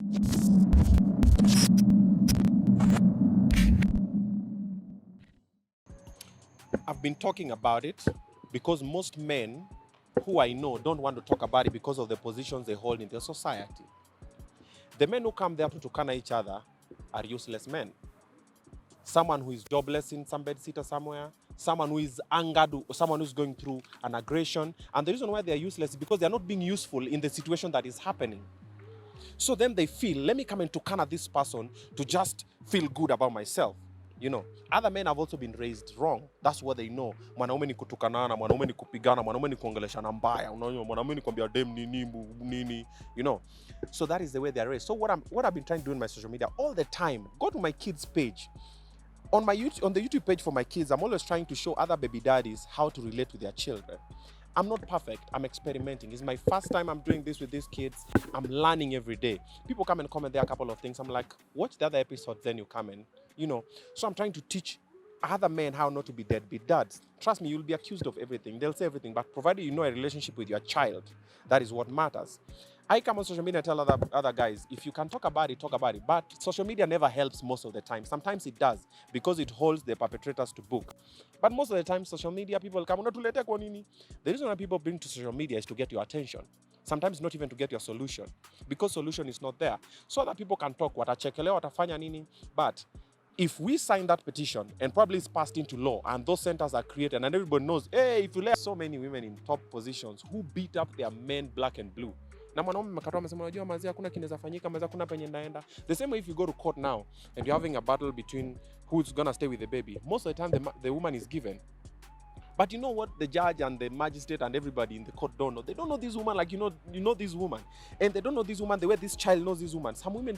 I've been talking about it because most men who I know don't want to talk about it because of the positions they hold in their society. The men who come there to tukana each other are useless men. Someone who is jobless in some bedsitter somewhere, someone who is angered, or someone who's going through an aggression. And the reason why they are useless is because they are not being useful in the situation that is happening. So then they feel, let me come and tukana this person to just feel good about myself. You know, other men have also been raised wrong. That's what they know. Mwanaume ni kutukanana, mwanaume ni kupigana, mwanaume ni kuongeleshana mbaya, mwanaume ni kuambia dem nini, you know. So that is the way they are raised. So what I've been trying to do in my social media all the time, go to my kids' page. On the YouTube page for my kids, I'm always trying to show other baby daddies how to relate with their children. I'm not perfect. I'm experimenting. It's my first time I'm doing this with these kids. I'm learning every day. People come and comment there a couple of things. I'm like, watch the other episodes, then you come and, you know. So I'm trying to teach other men how not to be deadbeat dads. Trust me, you'll be accused of everything. They'll say everything. But provided you know a relationship with your child, that is what matters. I come on social media and tell other guys, if you can talk about it, talk about it. But social media never helps most of the time. Sometimes it does because it holds the perpetrators to book. But most of the time, social media people come, unatulete kwa nini? The reason why people bring to social media is to get your attention. Sometimes not even to get your solution, because solution is not there. So that people can talk, watachekelewa, watafanya nini. But if we sign that petition and probably it's passed into law and those centers are created and everybody knows, hey, if you let so many women in top positions who beat up their men black and blue, na mwanaume mkatoa amesema unajua mazee hakuna kinaweza fanyika, mazee hakuna penye ndaenda. The same way if you go to court now and you're having a battle between who's gonna stay with the baby, most of the time the woman is given. But you know what the judge and the magistrate and everybody in the court don't know? They don't know this woman like you know this woman. And they don't know this woman the way this child knows this woman. Some women,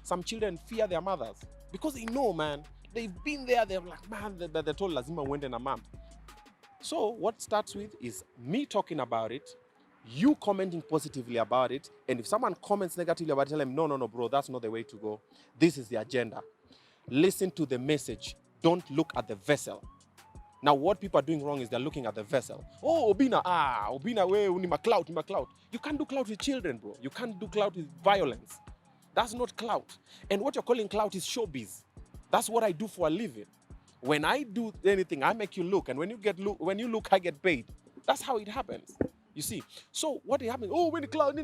some children fear their mothers because they know, man. They've been there. They're like, man, they're told lazima uende na mom. So what starts with is me talking about it, you commenting positively about it, and if someone comments negatively about it, tell them, no, bro, that's not the way to go. This is the agenda. Listen to the message. Don't look at the vessel. Now, what people are doing wrong is they're looking at the vessel. Oh, Obinna, we uni clout. You can't do clout with children, bro. You can't do clout with violence. That's not clout. And what you're calling clout is showbiz. That's what I do for a living. When I do anything, I make you look, and when you look, I get paid. That's how it happens. You see. So what happens? Oh, when the clout.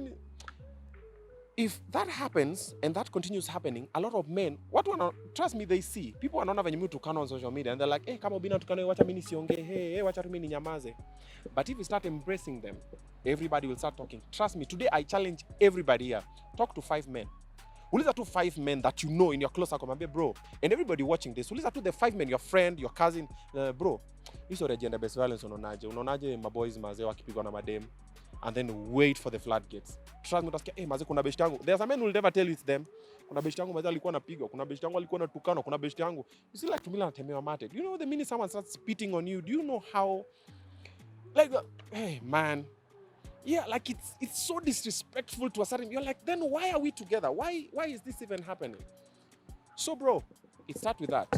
If that happens and that continues happening, a lot of men, trust me, they see. People wanaona venye mimi tukana on social media and they're like, hey, kama Obinna tukana, wacha mimi nisiongee, hey, wacha mimi ninyamaze. But if you start embracing them, everybody will start talking. Trust me, today I challenge everybody here. Talk to 5 men. Uliza to 5 men that you know in your close circle, bro. And everybody watching this, uliza to the 5 men, your friend, your cousin, bro. Hizo gender based violence unaonaje maboys mazee wakipigwa na madem, and then wait for the floodgates. Trust me, utasikia mazee kuna best yangu. There's a man who will never tell it's them. Kuna best yangu mazee alikuwa anapigwa, kuna best yangu alikuwa anatukana, kuna best yangu. You see like tumila natemewa mate. Do you know the minute someone starts spitting on you, do you know how like hey man. Yeah, like it's so disrespectful to a certain. You're like, then why are we together? Why is this even happening? So, bro, it starts with that.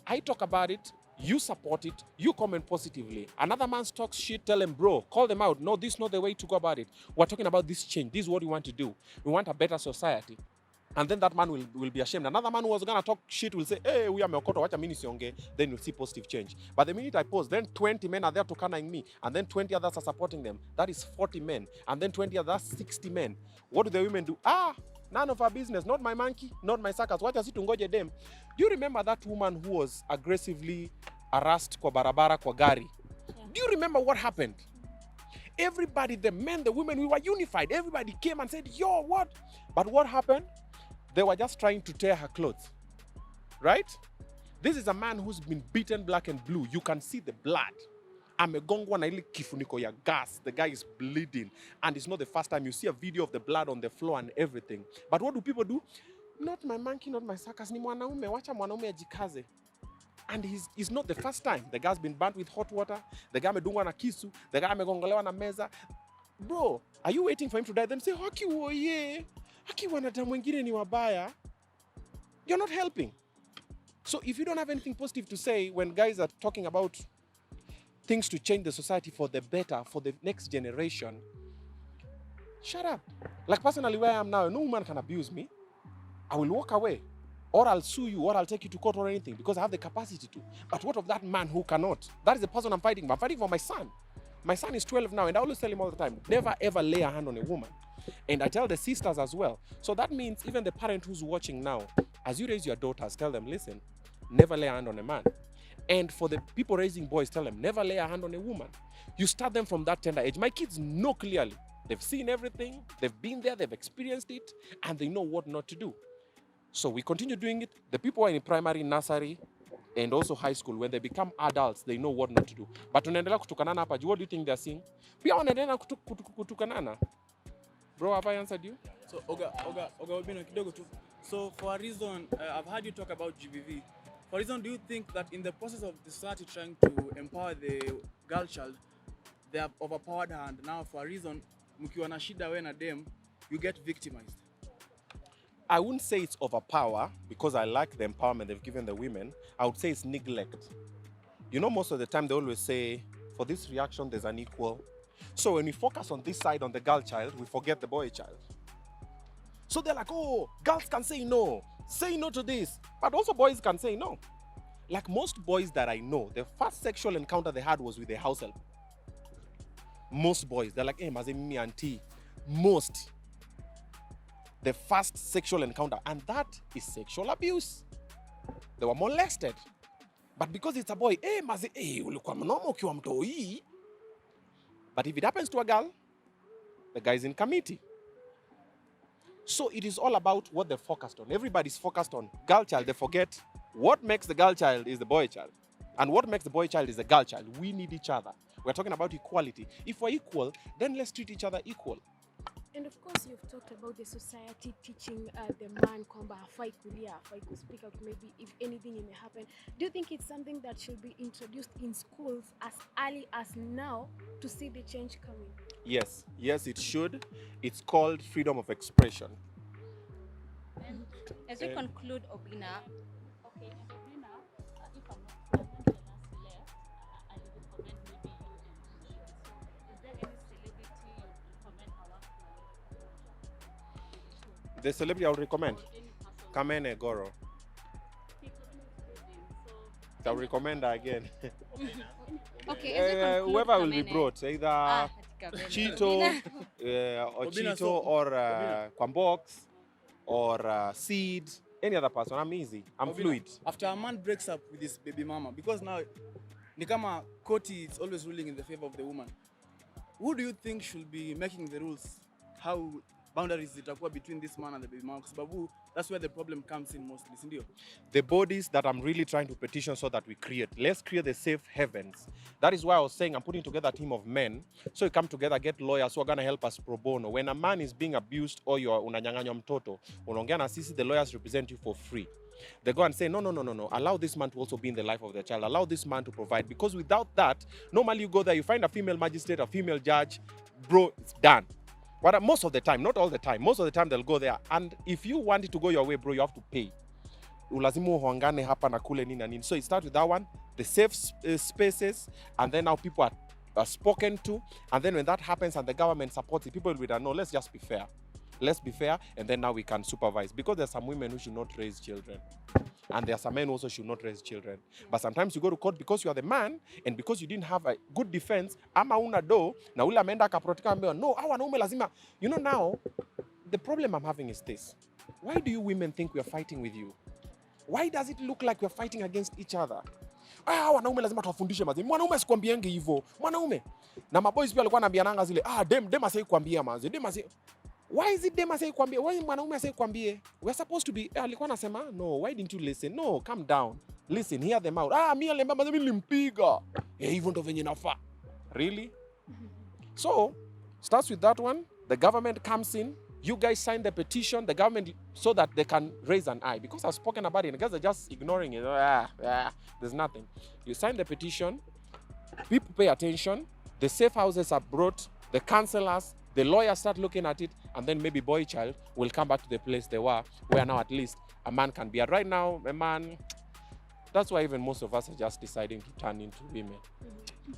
I talk about it, you support it, you comment positively. Another man talks shit, tell him, bro, call them out. No, this is not the way to go about it. We're talking about this change. This is what we want to do. We want a better society. And then that man will be ashamed. Another man who was going to talk shit will say, hey, we are meokoto, wacha mini sionge. Then you'll see positive change. But the minute I post, then 20 men are there to kanaing me. And then 20 others are supporting them. That is 40 men. And then 20 others, 60 men. What do the women do? None of our business. Not my monkey, not my circus. Wacha si tungoje dem. Do you remember that woman who was aggressively harassed kwa barabara kwa gari? Yeah. Do you remember what happened? Everybody, the men, the women, we were unified. Everybody came and said, yo, what? But what happened? They were just trying to tear her clothes, right? This is a man who's been beaten black and blue. You can see the blood. Amegongwa na ile kifuniko ya gas. The guy is bleeding. And it's not the first time you see a video of the blood on the floor and everything. But what do people do? Not my monkey, not my circus. Ni mwanaume. Wacha mwanaume ajikaze. And it's not the first time. The guy's been burnt with hot water. The guy amedungwa na kisu. The guy amegongolewa na meza. Bro, are you waiting for him to die? Then say, haki woye. Haki wanadamu wengine ni wabaya. You're not helping. So if you don't have anything positive to say when guys are talking about things to change the society for the better, for the next generation, shut up. Like personally where I am now, no woman can abuse me. I will walk away. Or I'll sue you, or I'll take you to court or anything because I have the capacity to. But what of that man who cannot? That is the person I'm fighting for. I'm fighting for my son. My son is 12 now, and I always tell him all the time, never ever lay a hand on a woman. And I tell the sisters as well. So that means even the parent who's watching now, as you raise your daughters, tell them, listen, never lay a hand on a man. And for the people raising boys, tell them, never lay a hand on a woman. You start them from that tender age. My kids know clearly. They've seen everything, they've been there, they've experienced it, and they know what not to do. So we continue doing it. The people who are in primary, nursery, and also high school, when they become adults, they know what not to do. But tunaendelea kutukanana hapa, what do you think they're seeing? Pia wanaendelea kutukanana. Bro, have I answered you? So, Oga Obinna, kidogo tu. So, for a reason, I've heard you talk about GBV. For a reason, do you think that in the process of the society trying to empower the girl child, they have overpowered her, and now for a reason, mkiwa na shida we na dem, you get victimized? I wouldn't say it's overpower because I like the empowerment they've given the women. I would say it's neglect. You know, most of the time they always say, for this reaction, there's an equal. So when we focus on this side, on the girl child, we forget the boy child. So they're like, oh, girls can say no to this. But also boys can say no. Like most boys that I know, the first sexual encounter they had was with their house help. Most boys, they're like, hey, mazemi auntie. Most. The first sexual encounter, and that is sexual abuse. They were molested. But because it's a boy, hey, maze, hey, ulikuwa mnomo ukiwa mtoi. But if it happens to a girl, the guy is in committee. So it is all about what they're focused on. Everybody's focused on girl child. They forget what makes the girl child is the boy child. And what makes the boy child is the girl child. We need each other. We're talking about equality. If we're equal, then let's treat each other equal. And of course, you've talked about the society teaching the man kwamba hafai kulia, hafai to speak out, maybe if anything may happen. Do you think it's something that should be introduced in schools as early as now to see the change coming? Yes, it should. It's called freedom of expression. And as we conclude, Obinna, okay, and Obinna, if I'm not the last layer, I would recommend maybe you and so is there any celebrity you would recommend our work to? The celebrity I would recommend? Kamene Goro. I would recommend her again. Okay, whoever will be brought, either Chito, or Kwambox, or Seed, any other person. I'm easy. I'm fluid. After a man breaks up with his baby mama, because now Nikama Koti is always ruling in the favor of the woman, who do you think should be making the rules? How boundaries itakuwa between this man and the baby mama? Because Babu, that's where the problem comes in mostly, sindio? The bodies that I'm really trying to petition so that we create. Let's create the safe heavens. That is why I was saying I'm putting together a team of men. So you come together, get lawyers who are going to help us pro bono. When a man is being abused or you're unanyang'anywa mtoto, unaongea na sisi, the lawyers represent you for free. They go and say, no. Allow this man to also be in the life of the child. Allow this man to provide. Because without that, normally you go there, you find a female magistrate, a female judge, bro, it's done. But most of the time, not all the time, most of the time they'll go there. And if you want it to go your way, bro, you have to pay. Ulazimu huangane hapa na kule nini na nini. So it starts with that one, the safe spaces, and then now people are spoken to. And then when that happens and the government supports it, people will be like, no, let's just be fair. Let's be fair, and then now we can supervise. Because there's some women who should not raise children. And there are some men who also should not raise children. But sometimes you go to court because you are the man, and because you didn't have a good defense, ama una do, na ule ameenda kaprotika ambewa, no, awa naume lazima. You know now, the problem I'm having is this. Why do you women think we are fighting with you? Why does it look like we're fighting against each other? Wanaume lazima tuwafundishe mazi. Mwanaume asikwambienge hivyo. Mwanaume. Na maboys pia walikuwa wanaambiananga zile, dem asai kuambia mazi. Dem asai. Why is it dem asai kuambia? Why mwanaume asai kuambie? We're supposed to be alikuwa anasema, no, why didn't you listen? No, calm down. Listen, hear them out. Mimi alemba mazi nilimpiga. Hivyo ndo venye nafaa. Really? So, starts with that one. The government comes in. You guys sign the petition, the government, so that they can raise an eye. Because I've spoken about it, and guys are just ignoring it. There's nothing. You sign the petition, people pay attention, the safe houses are brought, the counselors, the lawyers start looking at it, and then maybe boy child will come back to the place they were, where now at least a man can be. And right now, a man, That's why even most of us are just deciding to turn into women.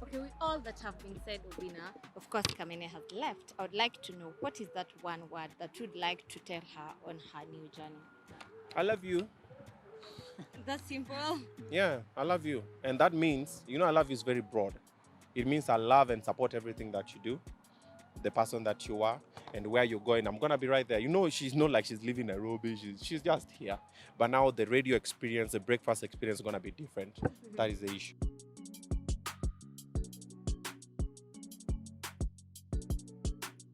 Okay, with all that have been said, Obina, of course, Kamene has left. I would like to know what is that one word that you'd like to tell her on her new journey? I love you. That's simple. Yeah, I love you. And that means, I love you is very broad. It means I love and support everything that you do, the person that you are, and where you're going. I'm going to be right there. She's not like she's living in Nairobi. She's just here. But now the radio experience, the breakfast experience is going to be different. That is the issue.